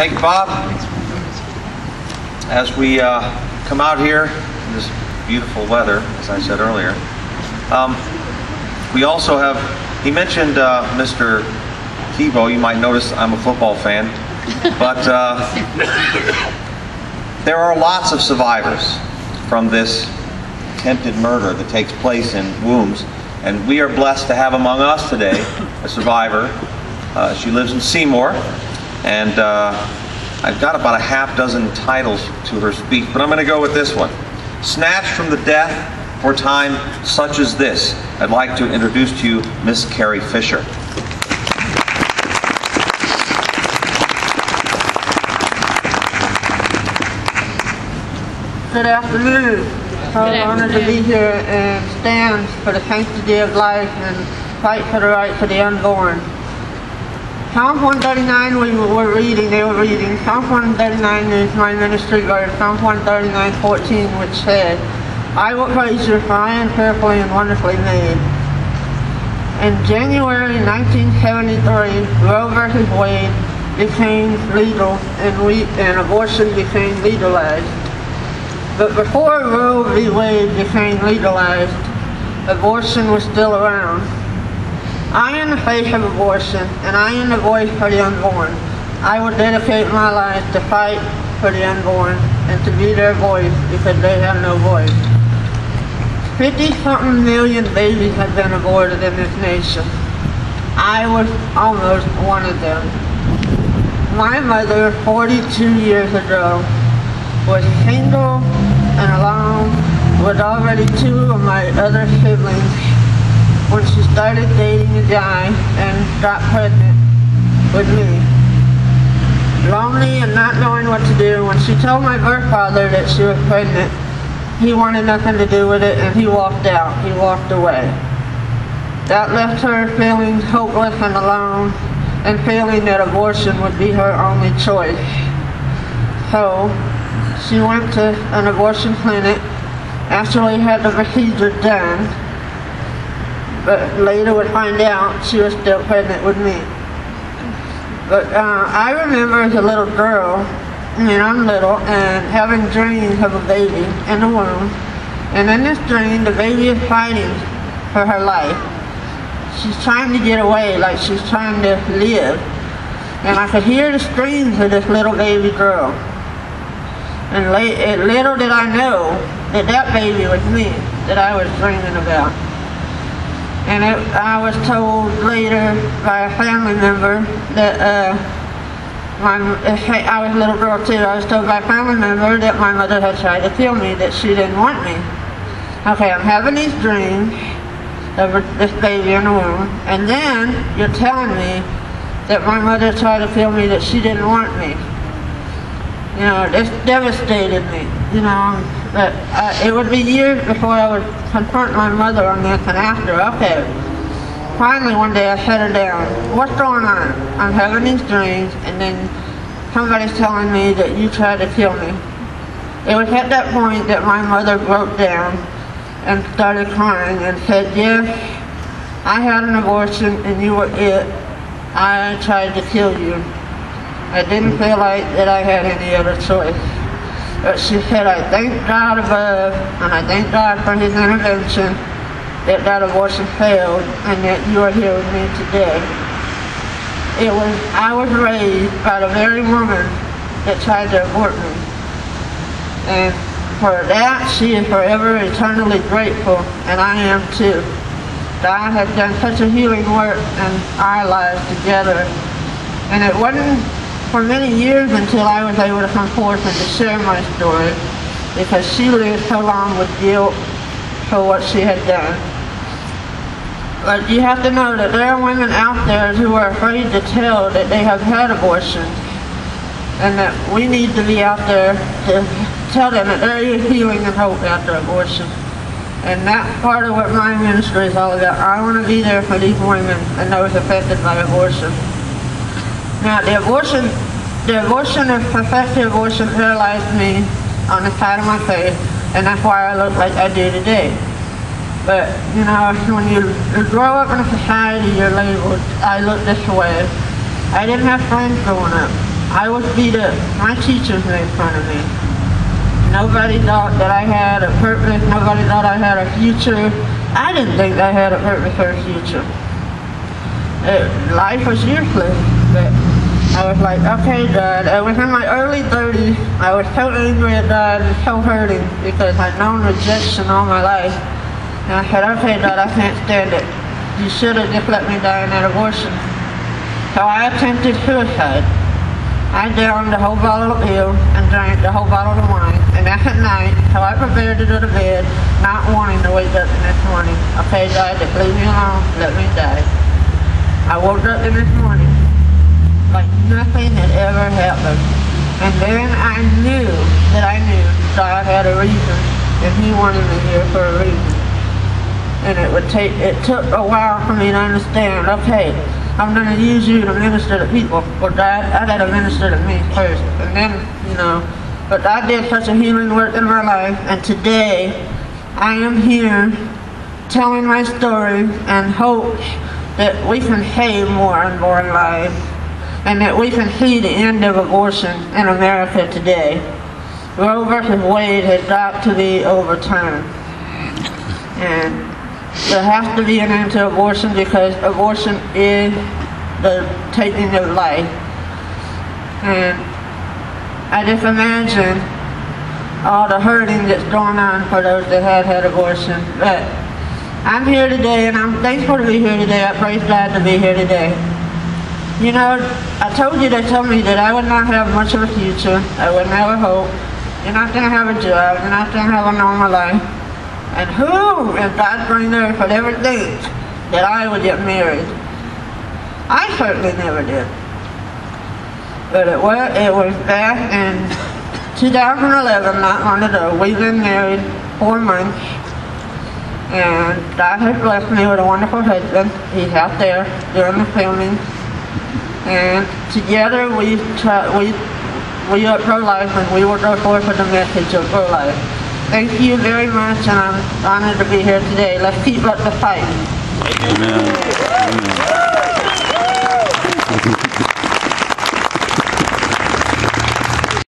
Thank you, Bob. As we come out here in this beautiful weather, as I said earlier, we also have, he mentioned Mr. Tebow. You might notice I'm a football fan, but there are lots of survivors from this attempted murder that takes place in wombs, and we are blessed to have among us today a survivor. She lives in Seymour, and I've got about a half dozen titles to her speech, but I'm going to go with this one. Snatched from the death for time such as this, I'd like to introduce to you Miss Carrie Fischer. Good afternoon. I'm honored to be here and stand for the sanctity of life and fight for the right for the unborn. Psalm 139 they were reading. Psalm 139 is my ministry verse, Psalm 139:14, which said, I will praise you, for I am fearfully and wonderfully made. In January 1973, Roe versus Wade became legal and abortion became legalized. But before Roe v. Wade became legalized, abortion was still around. I am the face of abortion, and I am the voice for the unborn. I will dedicate my life to fight for the unborn and to be their voice because they have no voice. 50-something million babies have been aborted in this nation. I was almost one of them. My mother, 42 years ago, was single and alone with already two of my other siblings when she started dating a guy and got pregnant with me. Lonely and not knowing what to do, when she told my birth father that she was pregnant, he wanted nothing to do with it and he walked out. He walked away. That left her feeling hopeless and alone and feeling that abortion would be her only choice. So she went to an abortion clinic, actually had the procedure done, but later would find out she was still pregnant with me. But I remember as a little girl, and I'm little, and having dreams of a baby in the womb, and in this dream the baby is fighting for her life. She's trying to get away, like she's trying to live, and I could hear the screams of this little baby girl. And little did I know that that baby was me, that I was dreaming about. And I was told later by a family member that I was a little girl too. I was told by a family member that my mother had tried to kill me, that she didn't want me. Okay, I'm having these dreams of this baby in the womb, and then you're telling me that my mother tried to kill me, that she didn't want me. You know, this devastated me, you know, but it would be years before I would confront my mother on this, and after, okay. Finally one day I sat her down. What's going on? I'm having these dreams, and then somebody's telling me that you tried to kill me. It was at that point that my mother broke down and started crying and said, yes, I had an abortion and you were it. I tried to kill you. I didn't feel like that I had any other choice. But she said, I thank God above, and I thank God for his intervention, that abortion failed, and that you are here with me today. I was raised by the very woman that tried to abort me. And for that, she is forever eternally grateful, and I am too. God has done such a healing work in our lives together. And it wasn't for many years until I was able to come forth and to share my story, because she lived so long with guilt for what she had done. But you have to know that there are women out there who are afraid to tell that they have had abortions, and that we need to be out there to tell them that there is healing and hope after abortion. And that's part of what my ministry is all about. I want to be there for these women and those affected by abortion. Now, the effective abortion paralyzed me on the side of my face, and that's why I look like I do today. But, you know, when you grow up in a society, you're labeled, I look this way. I didn't have friends growing up. I was beat up. My teachers made fun of me. Nobody thought that I had a purpose. Nobody thought I had a future. I didn't think I had a purpose or a future. Life was useless. But I was like, okay, Dad. I was in my early 30s. I was so angry at Dad and so hurting because I'd known rejection all my life. And I said, okay, Dad, I can't stand it. You should have just let me die in that abortion. So I attempted suicide. I downed the whole bottle of pills and drank the whole bottle of wine. And that's at night, so I prepared to go to bed, not wanting to wake up the next morning. Okay, Dad, just leave me alone, let me die. I woke up the next morning like nothing had ever happened. And then I knew God had a reason, and He wanted me here for a reason. And it took a while for me to understand, okay, I'm going to use you to minister to people. Well, Dad, I got to minister to me first. And then, but God did such a healing work in my life. And today, I am here telling my story and hope that we can save more unborn lives and that we can see the end of abortion in America today. Roe versus Wade has got to be overturned. And there has to be an end to abortion because abortion is the taking of life. And I just imagine all the hurting that's going on for those that have had abortion. But I'm here today and I'm thankful to be here today. I praise God to be here today. I told you, they told me that I would not have much of a future. I wouldn't have a hope. You're not going to have a job. You're not going to have a normal life. And who in God's green earth would ever think that I would get married? I certainly never did. But it was back in 2011, not long ago. We've been married 4 months. And God has blessed me with a wonderful husband. He's out there doing the filming. And together we are pro-life and we will go forth with the message of pro-life. Thank you very much, and I'm honored to be here today. Let's keep up the fight. Amen. Amen.